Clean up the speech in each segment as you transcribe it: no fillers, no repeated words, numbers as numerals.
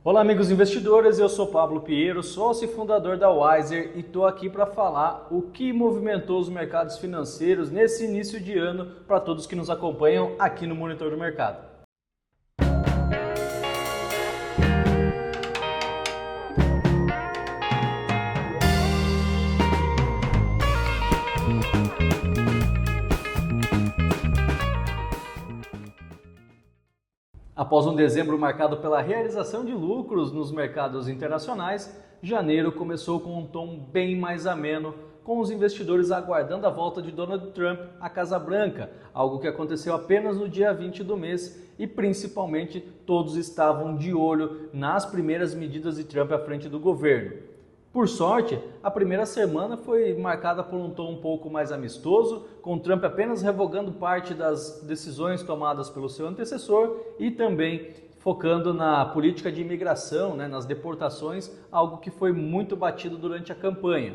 Olá, amigos investidores, eu sou Pablo Pinheiro, sócio e fundador da Wiser e estou aqui para falar o que movimentou os mercados financeiros nesse início de ano para todos que nos acompanham aqui no Monitor do Mercado. Após um dezembro marcado pela realização de lucros nos mercados internacionais, janeiro começou com um tom bem mais ameno, com os investidores aguardando a volta de Donald Trump à Casa Branca, algo que aconteceu apenas no dia 20 do mês e principalmente todos estavam de olho nas primeiras medidas de Trump à frente do governo. Por sorte, a primeira semana foi marcada por um tom um pouco mais amistoso, com Trump apenas revogando parte das decisões tomadas pelo seu antecessor e também focando na política de imigração, nas deportações, algo que foi muito batido durante a campanha.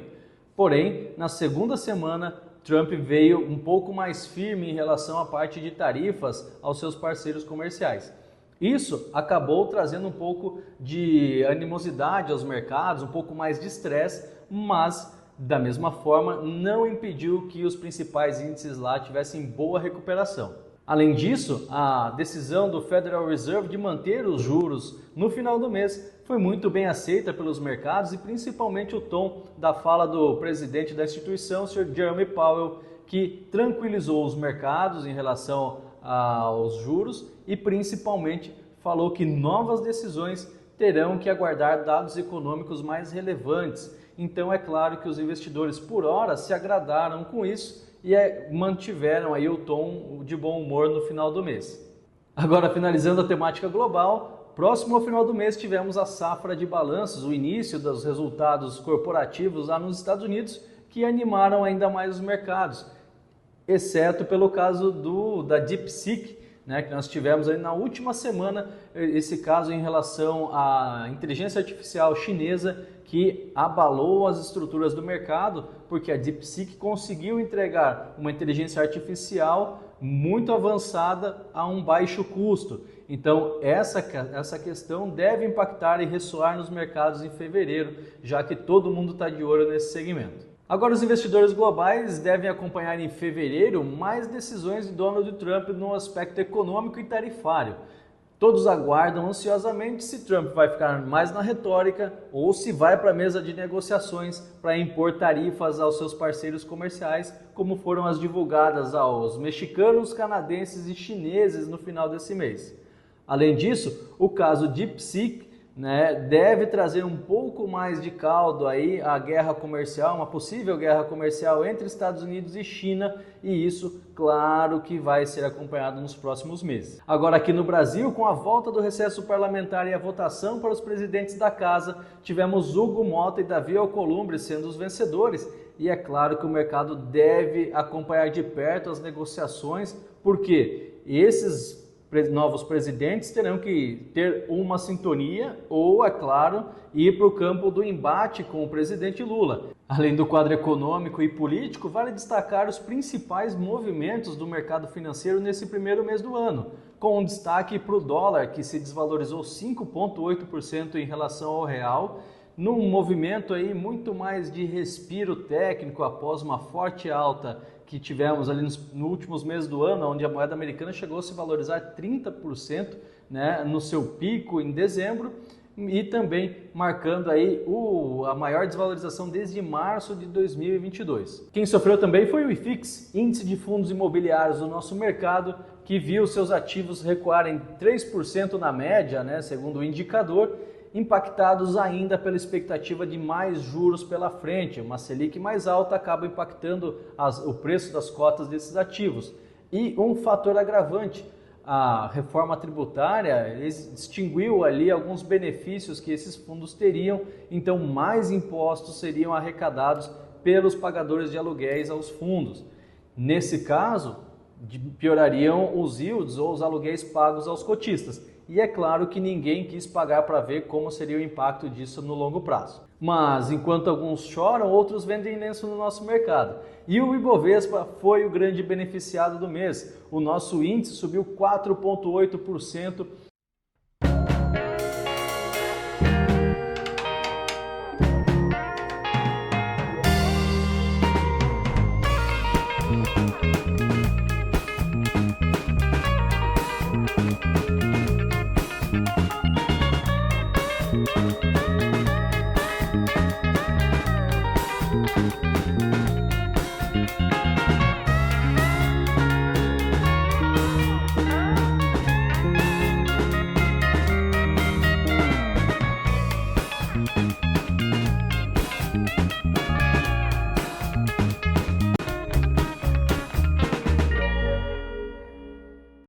Porém, na segunda semana, Trump veio um pouco mais firme em relação à parte de tarifas aos seus parceiros comerciais. Isso acabou trazendo um pouco de animosidade aos mercados, um pouco mais de estresse, mas da mesma forma não impediu que os principais índices lá tivessem boa recuperação. Além disso, a decisão do Federal Reserve de manter os juros no final do mês foi muito bem aceita pelos mercados e principalmente o tom da fala do presidente da instituição, o Sr. Jerome Powell, que tranquilizou os mercados em relação aos juros e principalmente falou que novas decisões terão que aguardar dados econômicos mais relevantes. Então é claro que os investidores por hora se agradaram com isso e mantiveram aí o tom de bom humor no final do mês. Agora, finalizando a temática global, próximo ao final do mês tivemos a safra de balanços, o início dos resultados corporativos lá nos Estados Unidos que animaram ainda mais os mercados, exceto pelo caso da DeepSeek, que nós tivemos aí na última semana, esse caso em relação à inteligência artificial chinesa que abalou as estruturas do mercado, porque a DeepSeek conseguiu entregar uma inteligência artificial muito avançada a um baixo custo. Então essa questão deve impactar e ressoar nos mercados em fevereiro, já que todo mundo está de olho nesse segmento. Agora, os investidores globais devem acompanhar em fevereiro mais decisões de Donald Trump no aspecto econômico e tarifário. Todos aguardam ansiosamente se Trump vai ficar mais na retórica ou se vai para a mesa de negociações para impor tarifas aos seus parceiros comerciais, como foram as divulgadas aos mexicanos, canadenses e chineses no final desse mês. Além disso, o caso DeepSeek deve trazer um pouco mais de caldo aí a guerra comercial, uma possível guerra comercial entre Estados Unidos e China, e isso, claro, que vai ser acompanhado nos próximos meses. Agora, aqui no Brasil, com a volta do recesso parlamentar e a votação para os presidentes da casa, tivemos Hugo Motta e Davi Alcolumbre sendo os vencedores, e é claro que o mercado deve acompanhar de perto as negociações, porque esses novos presidentes terão que ter uma sintonia ou, é claro, ir para o campo do embate com o presidente Lula. Além do quadro econômico e político, vale destacar os principais movimentos do mercado financeiro nesse primeiro mês do ano, com um destaque para o dólar, que se desvalorizou 5,8% em relação ao real, num movimento aí muito mais de respiro técnico após uma forte alta que tivemos ali nos últimos meses do ano, onde a moeda americana chegou a se valorizar 30%, no seu pico em dezembro, e também marcando aí a maior desvalorização desde março de 2022. Quem sofreu também foi o IFIX, Índice de Fundos Imobiliários do nosso mercado, que viu seus ativos recuarem 3% na média, segundo o indicador, impactados ainda pela expectativa de mais juros pela frente. Uma Selic mais alta acaba impactando o preço das cotas desses ativos. E um fator agravante, a reforma tributária extinguiu ali alguns benefícios que esses fundos teriam, então mais impostos seriam arrecadados pelos pagadores de aluguéis aos fundos. Nesse caso, piorariam os yields ou os aluguéis pagos aos cotistas. E é claro que ninguém quis pagar para ver como seria o impacto disso no longo prazo. Mas enquanto alguns choram, outros vendem lenço no nosso mercado. E o Ibovespa foi o grande beneficiado do mês. O nosso índice subiu 4,8%